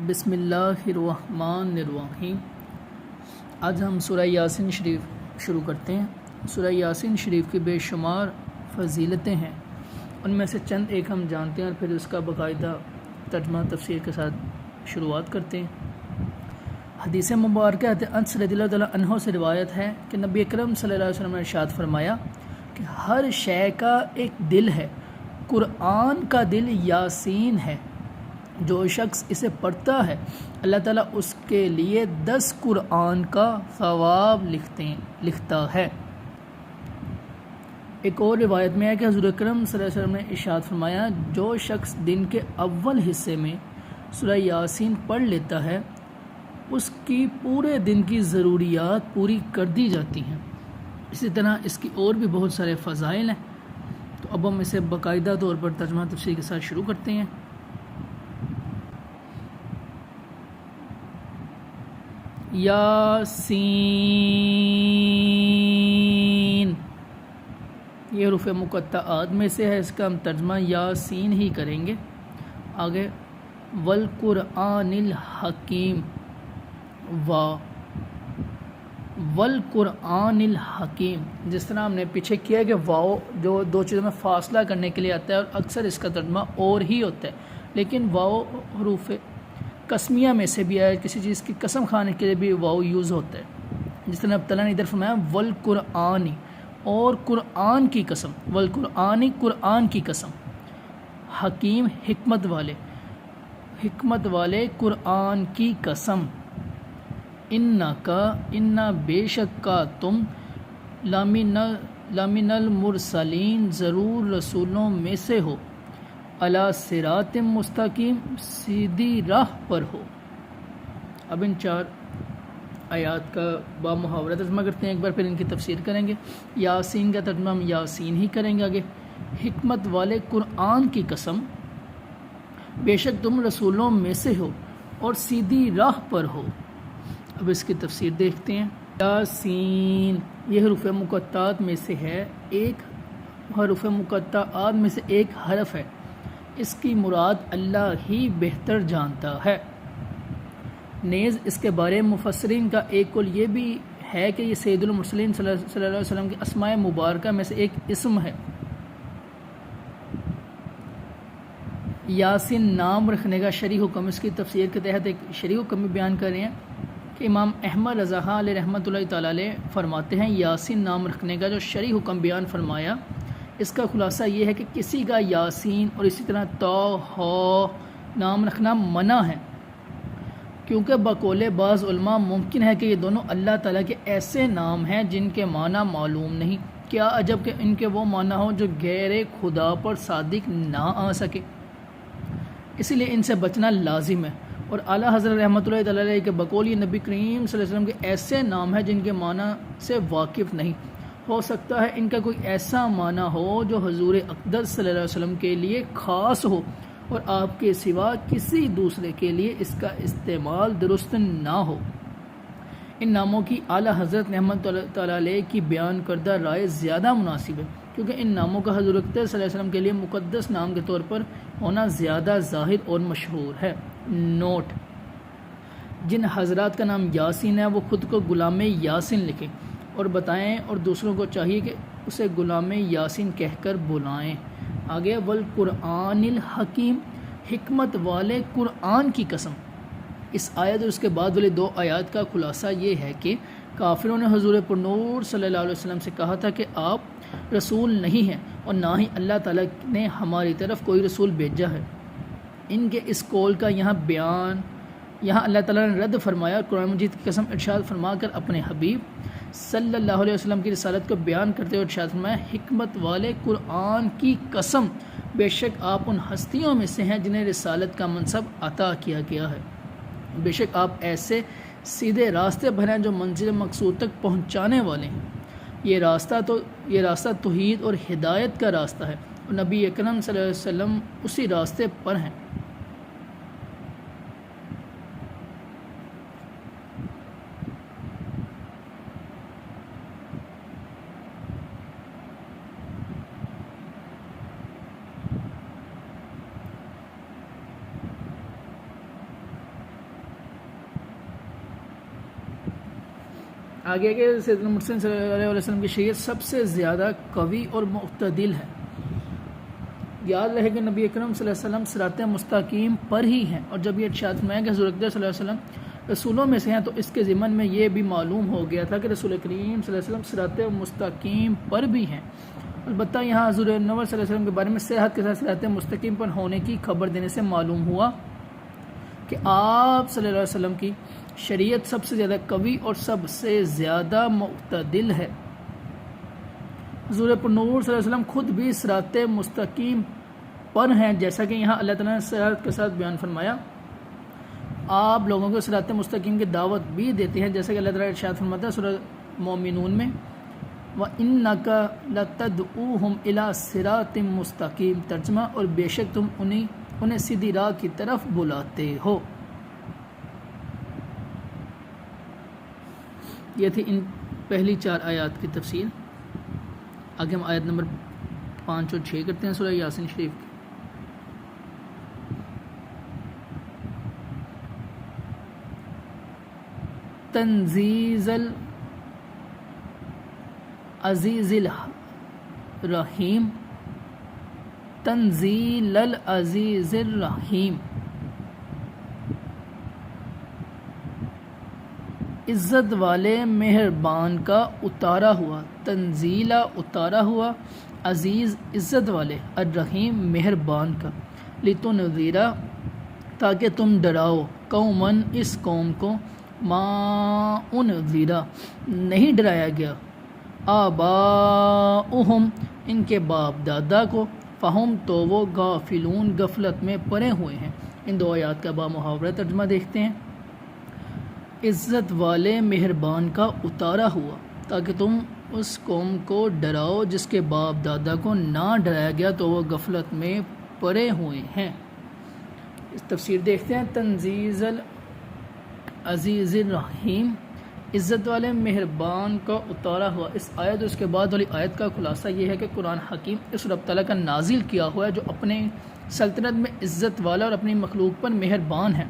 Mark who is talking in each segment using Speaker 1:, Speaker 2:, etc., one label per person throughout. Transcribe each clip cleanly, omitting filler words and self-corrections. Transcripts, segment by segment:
Speaker 1: بسم اللہ الرحمن الرحیم۔ آج ہم سورہ یاسین شریف شروع کرتے ہیں۔ سورہ یاسین شریف کی بے شمار فضیلتیں ہیں، ان میں سے چند ایک ہم جانتے ہیں اور پھر اس کا باقاعدہ ترجمہ تفسیر کے ساتھ شروعات کرتے ہیں۔ حدیث مبارکہ انس رضی اللہ تعالیٰ عنہ سے روایت ہے کہ نبی اکرم صلی اللہ علیہ وسلم نے ارشاد فرمایا کہ ہر شے کا ایک دل ہے، قرآن کا دل یاسین ہے، جو شخص اسے پڑھتا ہے اللہ تعالیٰ اس کے لیے 10 قرآن کا ثواب لکھتا ہے۔ ایک اور روایت میں ہے کہ حضور اکرم صلی اللہ علیہ وسلم نے ارشاد فرمایا، جو شخص دن کے اول حصے میں سورہ یاسین پڑھ لیتا ہے اس کی پورے دن کی ضروریات پوری کر دی جاتی ہیں۔ اسی طرح اس کی اور بھی بہت سارے فضائل ہیں، تو اب ہم اسے باقاعدہ طور پر ترجمہ تفسیر کے ساتھ شروع کرتے ہیں۔ یاسین، یہ حروف مقطعات میں سے ہے، اس کا ہم ترجمہ یاسین ہی کریں گے۔ آگے والقرآن الحکیم، والقرآن الحکیم، جس طرح ہم نے پیچھے کیا کہ واو جو دو چیزوں میں فاصلہ کرنے کے لیے آتا ہے اور اکثر اس کا ترجمہ اور ہی ہوتا ہے، لیکن واو حروف قسمیہ میں سے بھی ہے، کسی چیز کی قسم کھانے کے لیے بھی واو یوز ہوتا ہے۔ جس طرح اب تعالیٰ نے ادھر فرمایا والقرآنی، اور قرآن کی قسم، والقرآنی قرآن کی قسم، حکیم حکمت والے قرآن کی قسم، انا بے شک کا تم لامن المرسلین ضرور رسولوں میں سے ہو، علی صراط مستقیم سیدھی راہ پر ہو۔ اب ان 4 آیات کا با محاورہ ترجمہ کرتے ہیں، ایک بار پھر ان کی تفسیر کریں گے۔ یاسین کا ترجمہ ہم یاسین ہی کریں گے۔ آگے حکمت والے قرآن کی قسم، بے شک تم رسولوں میں سے ہو اور سیدھی راہ پر ہو۔ اب اس کی تفسیر دیکھتے ہیں۔ یاسین یہ حروف مقطعات میں سے ہے، ایک حروف مقطعات میں سے ایک حرف ہے، اس کی مراد اللہ ہی بہتر جانتا ہے۔ نیز اس کے بارے مفسرین کا ایک قول یہ بھی ہے کہ یہ سید المرسلین صلی اللہ علیہ وسلم کی اسماء مبارکہ میں سے ایک اسم ہے۔ یاسین نام رکھنے کا شرعی حکم، اس کی تفسیر کے تحت ایک شرعی حکم بھی بیان کر رہے ہیں کہ امام احمد رضا خان علیہ رحمۃ اللہ تعالیٰ علیہ فرماتے ہیں، یاسین نام رکھنے کا جو شرعی حکم بیان فرمایا، اس کا خلاصہ یہ ہے کہ کسی کا یاسین اور اسی طرح توحا نام رکھنا منع ہے، کیونکہ بقول بعض علماء ممکن ہے کہ یہ دونوں اللہ تعالیٰ کے ایسے نام ہیں جن کے معنی معلوم نہیں، کیا عجب کہ ان کے وہ معنی ہوں جو غیر خدا پر صادق نہ آ سکے، اسی لیے ان سے بچنا لازم ہے۔ اور اعلیٰ حضرت رحمۃ اللہ تعالیٰ علیہ کے بقول یہ نبی کریم صلی اللہ علیہ وسلم کے ایسے نام ہیں جن کے معنی سے واقف نہیں، ہو سکتا ہے ان کا کوئی ایسا معنی ہو جو حضور اقدس صلی اللہ علیہ وسلم کے لیے خاص ہو اور آپ کے سوا کسی دوسرے کے لیے اس کا استعمال درست نہ ہو۔ ان ناموں کی اعلیٰ حضرت رحمۃ اللہ تعالیٰ علیہ کی بیان کردہ رائے زیادہ مناسب ہے، کیونکہ ان ناموں کا حضور اقدس صلی اللہ علیہ وسلم کے لیے مقدس نام کے طور پر ہونا زیادہ ظاہر اور مشہور ہے۔ نوٹ: جن حضرات کا نام یاسین ہے وہ خود کو غلام یاسین لکھیں اور بتائیں، اور دوسروں کو چاہیے کہ اسے غلام یاسین کہہ کر بلائیں۔ آگے والقرآن الحکیم، حکمت والے قرآن کی قسم۔ اس آیت اور اس کے بعد والے 2 آیات کا خلاصہ یہ ہے کہ کافروں نے حضور پرنور صلی اللہ علیہ وسلم سے کہا تھا کہ آپ رسول نہیں ہیں اور نہ ہی اللہ تعالیٰ نے ہماری طرف کوئی رسول بھیجا ہے۔ ان کے اس قول کا یہاں اللہ تعالیٰ نے رد فرمایا اور قرآن مجید کی قسم ارشاد فرما کر اپنے حبیب صلی اللہ علیہ وسلم کی رسالت کو بیان کرتے ہوئے ارشاد فرمایا، حکمت والے قرآن کی قسم، بے شک آپ ان ہستیوں میں سے ہیں جنہیں رسالت کا منصب عطا کیا گیا ہے، بے شک آپ ایسے سیدھے راستے پر ہیں جو منزل مقصود تک پہنچانے والے ہیں۔ یہ راستہ توحید اور ہدایت کا راستہ ہے اور نبی اکرم صلی اللہ علیہ وسلم اسی راستے پر ہیں۔ آگے کہ سیدنا محمد صلی اللہ علیہ وسلم کی شریعت سب سے زیادہ قوی اور معتدل ہے. یاد رہے کہ نبی اکرم صلی اللہ علیہ وسلم صراط مستقیم پر ہی ہیں، اور جب یہ ارشاد فرمایا کہ حضور اقدس صلی اللہ علیہ وسلم رسولوں میں سے ہیں تو اس کے ضمن میں یہ بھی معلوم ہو گیا تھا کہ رسول کریم صلی اللہ علیہ وسلم صراط مستقیم پر بھی ہیں. البتہ یہاں حضور انور صلی اللہ علیہ وسلم کے بارے میں صحت کے ساتھ صراط مستقیم پر ہونے کی خبر دینے سے معلوم ہوا کہ آپ صلی اللہ علیہ وسلم کی شریعت سب سے زیادہ قوی اور سب سے زیادہ معتدل ہے. حضور پر نور صلی اللہ علیہ وسلم خود بھی صراط مستقیم پر ہیں، جیسا کہ یہاں اللہ تعالیٰ نے صحت کے ساتھ بیان فرمایا. آپ لوگوں کو صراط مستقیم کی دعوت بھی دیتے ہیں، جیسا کہ اللہ تعالیٰ ارشاد فرماتا ہے سورہ مومنون میں وَإِنَّكَ لَتَدْعُوهُمْ إِلَىٰ صِرَاطٍ مُسْتَقِيمٍ، ترجمہ اور بے شک تم انہیں سیدھی راہ کی طرف بلاتے ہو. یہ تھی ان پہلی 4 آیات کی تفسیر. آگے ہم آیت نمبر 5 اور 6 کرتے ہیں سورہ یاسین شریف کی. تنزیل العزیز الرحیم، تنزیل العزیز الرحیم، عزت والے مہربان کا اتارا ہوا، تنزیلہ اتارا ہوا، عزیز عزت والے، الرحیم مہربان کا، لتنذیرا تاکہ تم ڈراؤ، قومن اس قوم کو، ما انذیرا نہیں ڈرایا گیا، آباؤہم ان کے باپ دادا کو، فہم تو وہ غافلون غفلت میں پڑے ہوئے ہیں. ان 2 آیات کا با محاورہ ترجمہ دیکھتے ہیں. عزت والے مہربان کا اتارا ہوا تاکہ تم اس قوم کو ڈراؤ جس کے باپ دادا کو نہ ڈرایا گیا تو وہ غفلت میں پڑے ہوئے ہیں. اس تفسیر دیکھتے ہیں. تنزیل العزیز الرحیم، عزت والے مہربان کا اتارا ہوا. اس آیت اور اس کے بعد والی آیت کا خلاصہ یہ ہے کہ قرآن حکیم اس رب تعالیٰ کا نازل کیا ہوا ہے جو اپنے سلطنت میں عزت والا اور اپنی مخلوق پر مہربان ہے،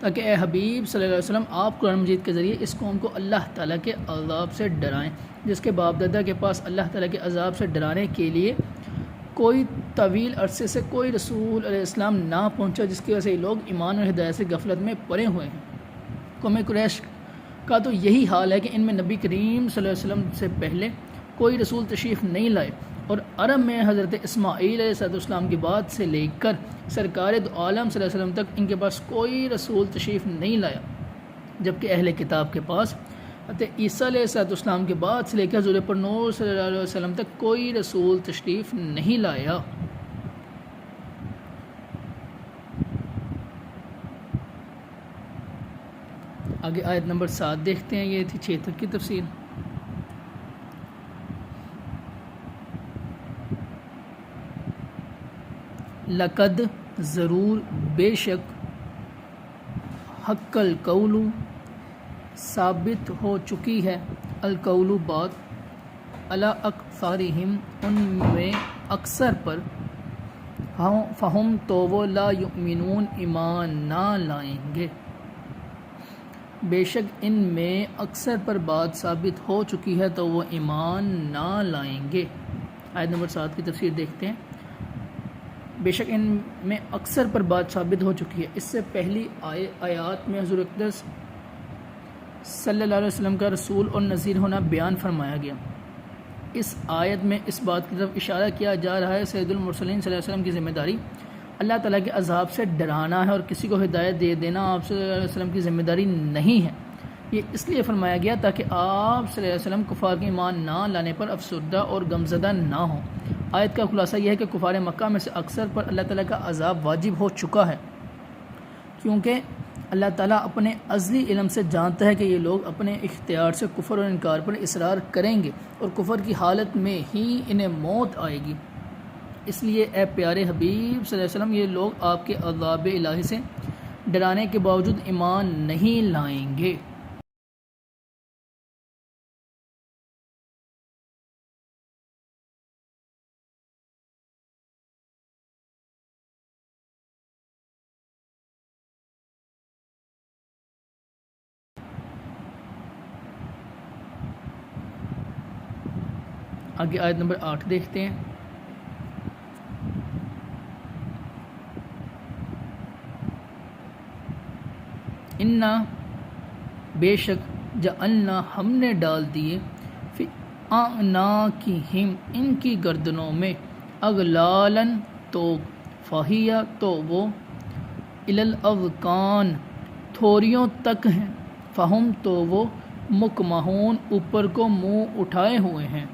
Speaker 1: تاکہ اے حبیب صلی اللہ علیہ وسلم آپ قرآن مجید کے ذریعے اس قوم کو اللہ تعالیٰ کے عذاب سے ڈرائیں، جس کے باپ دادا کے پاس اللہ تعالیٰ کے عذاب سے ڈرانے کے لیے کوئی طویل عرصے سے کوئی رسول علیہ السلام نہ پہنچا، جس کی وجہ سے یہ لوگ ایمان اور ہدایت سے غفلت میں پڑے ہوئے ہیں. قوم قریش کا تو یہی حال ہے کہ ان میں نبی کریم صلی اللہ علیہ وسلم سے پہلے کوئی رسول تشریف نہیں لائے، اور عرب میں حضرت اسماعیل علیہ السلام کی بات سے لے کر سرکار دو عالم صلی اللہ علیہ وسلم تک ان کے پاس کوئی رسول تشریف نہیں لایا، جبکہ اہل کتاب کے پاس حضرت عیسیٰ علیہ السلام کے بعد سے لے کر حضور پر نور صلی اللہ علیہ وسلم تک کوئی رسول تشریف نہیں لایا. آگے آیت نمبر 7 دیکھتے ہیں. یہ تھی 6 تک کی تفسیر. لقد ضرور بے شک، حق القول ثابت ہو چکی ہے، القول بات، علی اکثرہم ان میں اکثر پر، فہم تو وہ لا یؤمنون ایمان نہ لائیں گے. بے شک ان میں اکثر پر بات ثابت ہو چکی ہے تو وہ ایمان نہ لائیں گے. آیت نمبر 7 کی تفسیر دیکھتے ہیں. بے شک ان میں اکثر پر بات ثابت ہو چکی ہے. اس سے پہلی آیات میں حضور اقدس صلی اللہ علیہ وسلم کا رسول اور نذیر ہونا بیان فرمایا گیا. اس آیت میں اس بات کی طرف اشارہ کیا جا رہا ہے سید المرسلین صلی اللہ علیہ وسلم کی ذمہ داری اللہ تعالیٰ کے عذاب سے ڈرانا ہے، اور کسی کو ہدایت دے دینا آپ صلی اللہ علیہ وسلم کی ذمہ داری نہیں ہے. یہ اس لیے فرمایا گیا تاکہ آپ صلی اللہ علیہ وسلم کفار کے ایمان نہ لانے پر افسردہ اور غمزدہ نہ ہوں. آیت کا خلاصہ یہ ہے کہ کفار مکہ میں سے اکثر پر اللہ تعالیٰ کا عذاب واجب ہو چکا ہے، کیونکہ اللہ تعالیٰ اپنے ازلی علم سے جانتا ہے کہ یہ لوگ اپنے اختیار سے کفر اور انکار پر اصرار کریں گے، اور کفر کی حالت میں ہی انہیں موت آئے گی. اس لیے اے پیارے حبیب صلی اللہ علیہ وسلم، یہ لوگ آپ کے عذاب الہی سے ڈرانے کے باوجود ایمان نہیں لائیں گے. آگے آیت نمبر 8 دیکھتے ہیں. انا بے شک جعلنا ہم نے ڈال دیے فی اعناقہم ان کی گردنوں میں اغلالن توق فہیہ تو وہ الی الاذقان تھوریوں تک ہیں فہم تو وہ مکمہون اوپر کو منہ اٹھائے ہوئے ہیں.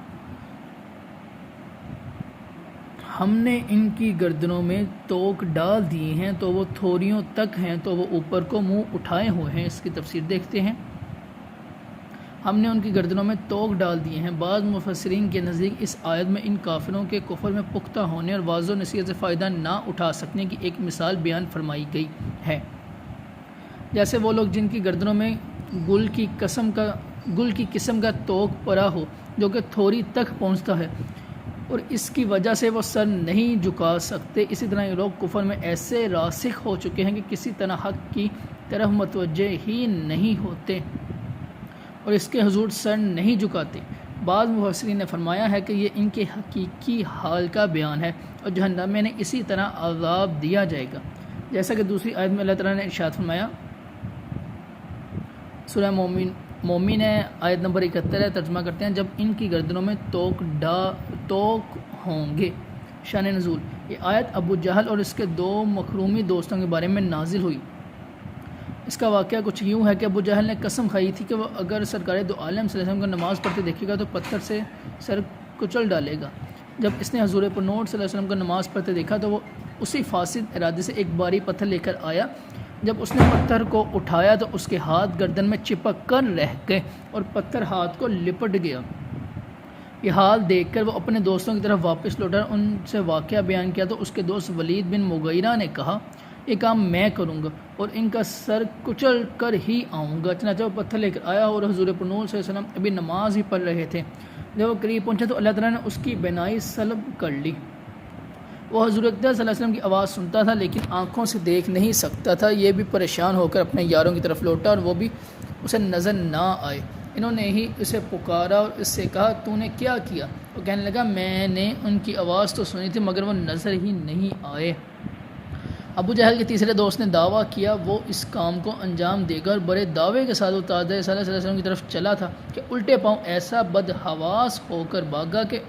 Speaker 1: ہم نے ان کی گردنوں میں توق ڈال دیے ہیں تو وہ تھوریوں تک ہیں تو وہ اوپر کو منہ اٹھائے ہوئے ہیں. اس کی تفسیر دیکھتے ہیں. ہم نے ان کی گردنوں میں توق ڈال دیے ہیں. بعض مفسرین کے نزدیک اس آیت میں ان کافروں کے کفر میں پختہ ہونے اور واضح و نصیحت سے فائدہ نہ اٹھا سکنے کی ایک مثال بیان فرمائی گئی ہے. جیسے وہ لوگ جن کی گردنوں میں گل کی قسم کا توق پڑا ہو جو کہ تھوری تک پہنچتا ہے اور اس کی وجہ سے وہ سر نہیں جھکا سکتے. اسی طرح یہ لوگ کفر میں ایسے راسخ ہو چکے ہیں کہ کسی طرح حق کی طرف متوجہ ہی نہیں ہوتے اور اس کے حضور سر نہیں جھکاتے. بعض مفسرین نے فرمایا ہے کہ یہ ان کے حقیقی حال کا بیان ہے اور جہنم میں انہیں اسی طرح عذاب دیا جائے گا. جیسا کہ دوسری آیت میں اللہ تعالیٰ نے ارشاد فرمایا، سورہ مومن ہے آیت نمبر 71 ہے، ترجمہ کرتے ہیں جب ان کی گردنوں میں توق ہوں گے. شان نزول، یہ آیت ابو جہل اور اس کے 2 مخرومی دوستوں کے بارے میں نازل ہوئی. اس کا واقعہ کچھ یوں ہے کہ ابو جہل نے قسم کھائی تھی کہ وہ اگر سرکار دو عالم صلی اللہ علیہ وسلم کو نماز پڑھتے دیکھے گا تو پتھر سے سر کچل ڈالے گا. جب اس نے حضور پر نور صلی اللہ علیہ وسلم کو نماز پڑھتے دیکھا تو وہ اسی فاسد ارادے سے ایک باری پتھر لے کر آیا. جب اس نے پتھر کو اٹھایا تو اس کے ہاتھ گردن میں چپک کر رہ گئے اور پتھر ہاتھ کو لپٹ گیا. یہ حال دیکھ کر وہ اپنے دوستوں کی طرف واپس لوٹا، ان سے واقعہ بیان کیا تو اس کے دوست ولید بن مغیرہ نے کہا یہ کام میں کروں گا اور ان کا سر کچل کر ہی آؤں گا. چنانچہ وہ پتھر لے کر آیا اور حضور پر نور صلی اللہ علیہ وسلم ابھی نماز ہی پڑھ رہے تھے. جب وہ قریب پہنچا تو اللہ تعالیٰ نے اس کی بینائی سلب کر لی. وہ حضور صلی اللہ علیہ وسلم کی آواز سنتا تھا لیکن آنکھوں سے دیکھ نہیں سکتا تھا. یہ بھی پریشان ہو کر اپنے یاروں کی طرف لوٹا اور وہ بھی اسے نظر نہ آئے. انہوں نے ہی اسے پکارا اور اس سے کہا تو نے کیا کیا؟ وہ کہنے لگا میں نے ان کی آواز تو سنی تھی مگر وہ نظر ہی نہیں آئے. ابو جہل کے تیسرے دوست نے دعویٰ کیا وہ اس کام کو انجام دے گا اور بڑے دعوے کے ساتھ وہ تاجدار صلی اللہ علیہ وسلم کی طرف چلا تھا کہ الٹے پاؤں ایسا بدحواس ہو کر بھاگا کہ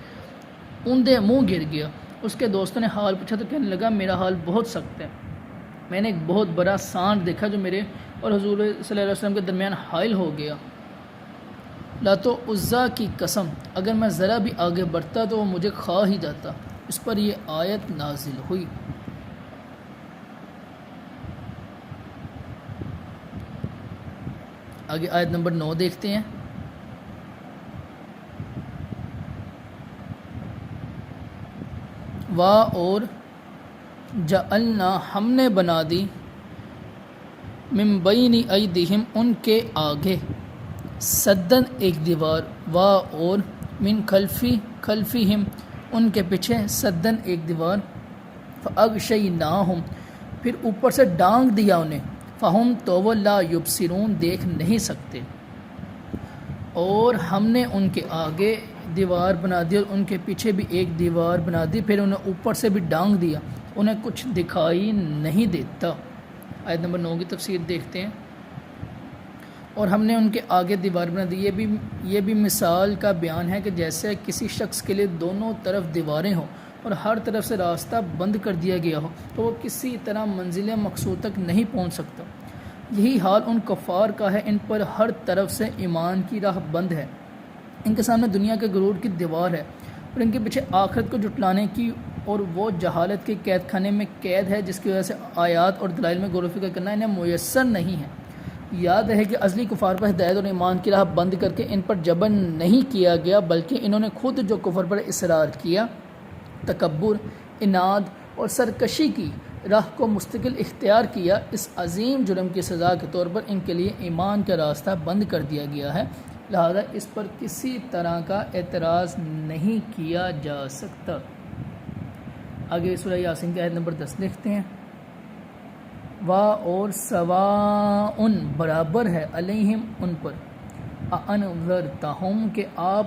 Speaker 1: اوندے منہ گر گیا. اس کے دوستوں نے حال پوچھا تو کہنے لگا میرا حال بہت سخت ہے. میں نے ایک بہت بڑا سانڈ دیکھا جو میرے اور حضور صلی اللہ علیہ وسلم کے درمیان حائل ہو گیا. لات و عزا کی قسم اگر میں ذرا بھی آگے بڑھتا تو وہ مجھے کھا ہی جاتا. اس پر یہ آیت نازل ہوئی. آگے آیت نمبر 9 دیکھتے ہیں. اور جعلنا ہم نے بنا دی من بین ایدیہم ان کے آگے سدن ایک دیوار اور من خلفہم ان کے پیچھے سدن ایک دیوار فاغشیناہم پھر اوپر سے ڈانگ دیا انہیں فہم تو وہ لا یبصرون دیکھ نہیں سکتے. اور ہم نے ان کے آگے دیوار بنا دی اور ان کے پیچھے بھی ایک دیوار بنا دی پھر انہیں اوپر سے بھی ڈانگ دیا انہیں کچھ دکھائی نہیں دیتا. آیت نمبر 9 کی تفسیر دیکھتے ہیں. اور ہم نے ان کے آگے دیوار بنا دی یہ بھی مثال کا بیان ہے کہ جیسے کسی شخص کے لیے دونوں طرف دیواریں ہوں اور ہر طرف سے راستہ بند کر دیا گیا ہو تو وہ کسی طرح منزل مقصود تک نہیں پہنچ سکتا. یہی حال ان کفار کا ہے. ان پر ہر طرف سے ایمان کی راہ بند ہے. ان کے سامنے دنیا کے غرور کی دیوار ہے اور ان کے پیچھے آخرت کو جھٹلانے کی اور وہ جہالت کے قید خانے میں قید ہے جس کی وجہ سے آیات اور دلائل میں غور و فکر کرنا انہیں میسر نہیں ہے. یاد ہے کہ ازلی کفار پر ہدایت اور ایمان کی راہ بند کر کے ان پر جبر نہیں کیا گیا بلکہ انہوں نے خود جو کفر پر اصرار کیا، تکبر، اناد اور سرکشی کی راہ کو مستقل اختیار کیا، اس عظیم جرم کی سزا کے طور پر ان کے لیے ایمان کا راستہ بند کر دیا گیا ہے. لہذا اس پر کسی طرح کا اعتراض نہیں کیا جا سکتا. آگے سورہ یاسین کی آیت نمبر 10 دیکھتے ہیں. اور سواء برابر ہے علیہم ان پر انذرتہم کہ آپ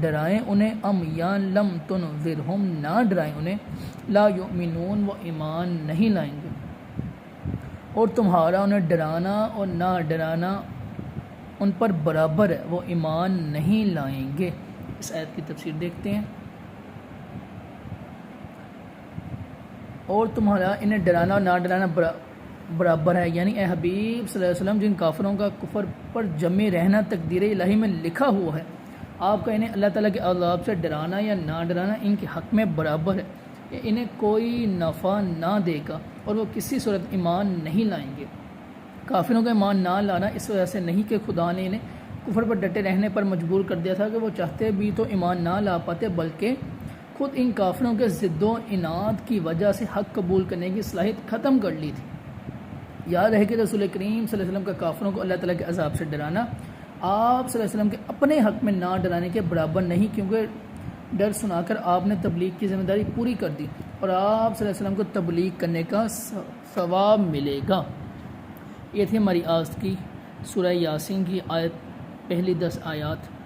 Speaker 1: ڈرائیں انہیں، ام یا لم تنذرہم نہ ڈرائیں انہیں، لا یؤمنون وہ ایمان نہیں لائیں گے، اور تمہارا انہیں ڈرانا اور نہ ڈرانا ان پر برابر ہے، وہ ایمان نہیں لائیں گے۔ اس آیت کی تفسیر دیکھتے ہیں۔ اور تمہارا انہیں ڈرانا اور نہ ڈرانا برابر ہے، یعنی اے حبیب صلی اللہ علیہ وسلم جن کافروں کا کفر پر جمع رہنا تقدیر الہی میں لکھا ہوا ہے، آپ کا انہیں اللہ تعالیٰ کے عذاب سے ڈرانا یا نہ ڈرانا ان کے حق میں برابر ہے، کہ انہیں کوئی نفع نہ دے گا اور وہ کسی صورت ایمان نہیں لائیں گے۔ کافروں کا ایمان نہ لانا اس وجہ سے نہیں کہ خدا نے انہیں کفر پر ڈٹے رہنے پر مجبور کر دیا تھا کہ وہ چاہتے بھی تو ایمان نہ لا پاتے، بلکہ خود ان کافروں کے ضد و عناد کی وجہ سے حق قبول کرنے کی صلاحیت ختم کر لی تھی۔ یاد ہے کہ رسول کریم صلی اللہ علیہ وسلم کا کافروں کو اللہ تعالیٰ کے عذاب سے ڈرانا آپ صلی اللہ علیہ وسلم کے اپنے حق میں نہ ڈرانے کے برابر نہیں، کیونکہ ڈر سنا کر آپ نے تبلیغ کی ذمہ داری پوری کر دی اور آپ صلی اللہ علیہ وسلم کو تبلیغ کرنے کا ثواب ملے گا۔ یہ تھی ہماری آج کی سورہ یاسین کی آیت، پہلی 10 آیات۔